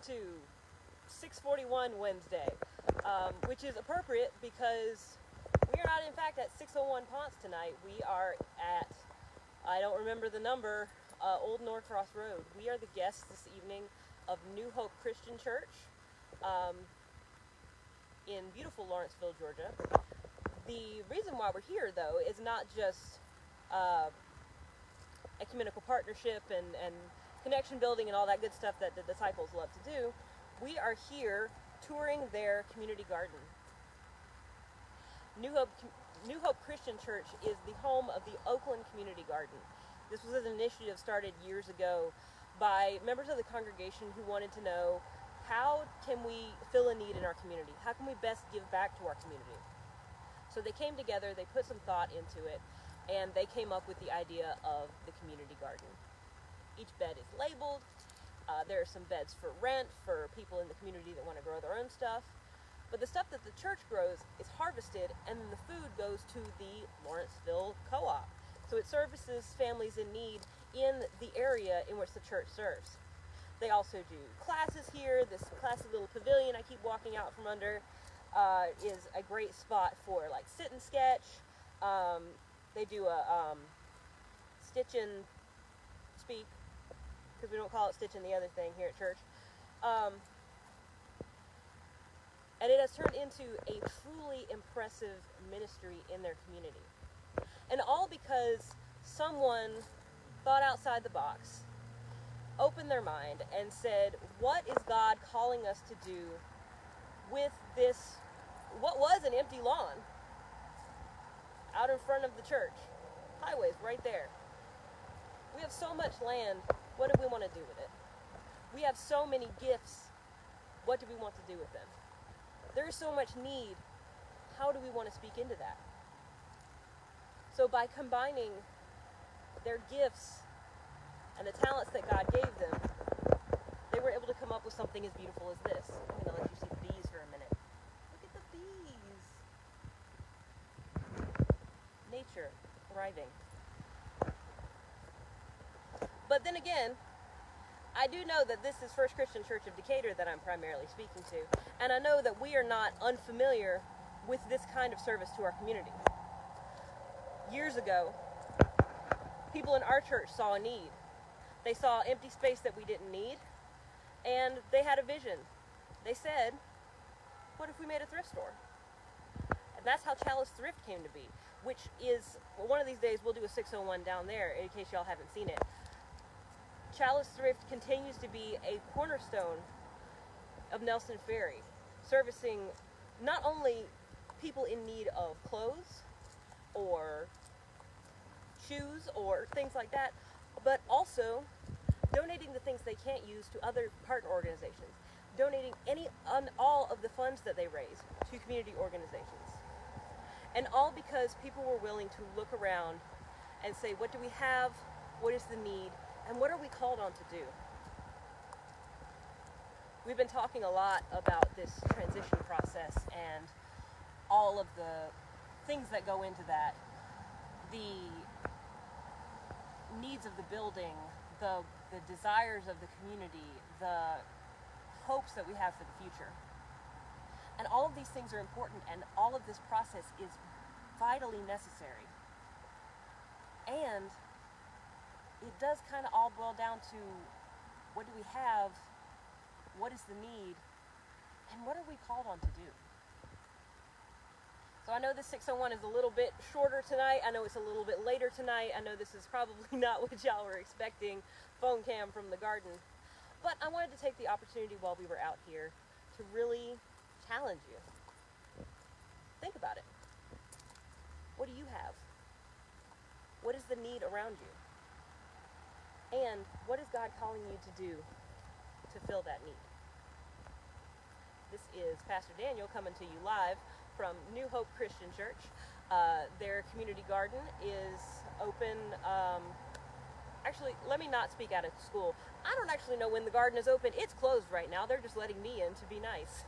to 6:41 Wednesday, which is appropriate because we are not in fact at 601 Ponce tonight. We are at, I don't remember the number, Old Norcross Road. We are the guests this evening of New Hope Christian Church in beautiful Lawrenceville, Georgia. The reason why we're here, though, is not just ecumenical partnership and connection building and all that good stuff that the disciples love to do. We are here touring their community garden. New Hope Christian Church is the home of the Oakland Community Garden. This was an initiative started years ago by members of the congregation who wanted to know, how can we fill a need in our community? How can we best give back to our community? So they came together, they put some thought into it, and they came up with the idea of the community garden. Each bed is labeled. There are some beds for rent for people in the community that want to grow their own stuff. But the stuff that the church grows is harvested, and then the food goes to the Lawrenceville Co-op. So it services families in need in the area in which the church serves. They also do classes here. This classy little pavilion I keep walking out from under is a great spot for like sit and sketch. They do a stitch and speak, because we don't call it stitch and the other thing here at church. And it has turned into a truly impressive ministry in their community. And all because someone thought outside the box, opened their mind, and said, what is God calling us to do with this, what was an empty lawn out in front of the church? Highways right there. We have so much land. What do we want to do with it? We have so many gifts. What do we want to do with them? There is so much need. How do we want to speak into that? So by combining their gifts and the talents that God gave them, they were able to come up with something as beautiful as this. I'm going to let you see the bees for a minute. Look at the bees. Nature thriving. But then again, I do know that this is First Christian Church of Decatur that I'm primarily speaking to, and I know that we are not unfamiliar with this kind of service to our community. Years ago, people in our church saw a need. They saw empty space that we didn't need, and they had a vision. They said, what if we made a thrift store? And that's how Chalice Thrift came to be, which is, well, one of these days we'll do a 601 down there in case y'all haven't seen it. Chalice Thrift continues to be a cornerstone of Nelson Ferry, servicing not only people in need of clothes or shoes or things like that, but also donating the things they can't use to other partner organizations, donating all of the funds that they raise to community organizations. And all because people were willing to look around and say, what do we have? What is the need? And what are we called on to do? We've been talking a lot about this transition process and all of the things that go into that. The needs of the building, the desires of the community, the hopes that we have for the future. And all of these things are important, and all of this process is vitally necessary. And it does kind of all boil down to, what do we have, what is the need, and what are we called on to do? So I know this 601 is a little bit shorter tonight. I know it's a little bit later tonight. I know this is probably not what y'all were expecting, phone cam from the garden. But I wanted to take the opportunity while we were out here to really challenge you. Think about it. What do you have? What is the need around you? And what is God calling you to do to fill that need? This is Pastor Daniel coming to you live from New Hope Christian Church. Their community garden is open. Actually, let me not speak out of school. I don't actually know when the garden is open. It's closed right now. They're just letting me in to be nice.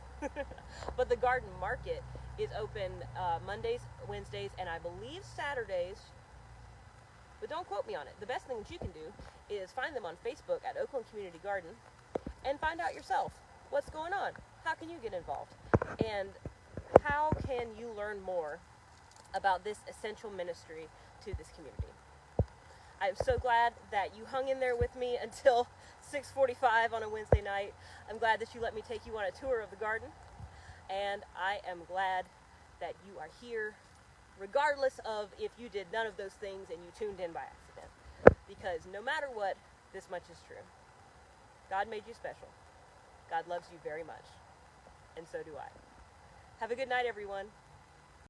But the garden market is open Mondays, Wednesdays, and I believe Saturdays. But don't quote me on it. The best thing that you can do is find them on Facebook at Oakland Community Garden and find out yourself. What's going on? How can you get involved? And how can you learn more about this essential ministry to this community? I'm so glad that you hung in there with me until 6:45 on a Wednesday night. I'm glad that you let me take you on a tour of the garden. And I am glad that you are here, regardless of if you did none of those things and you tuned in by accident. Because no matter what, this much is true. God made you special. God loves you very much. And so do I. Have a good night, everyone.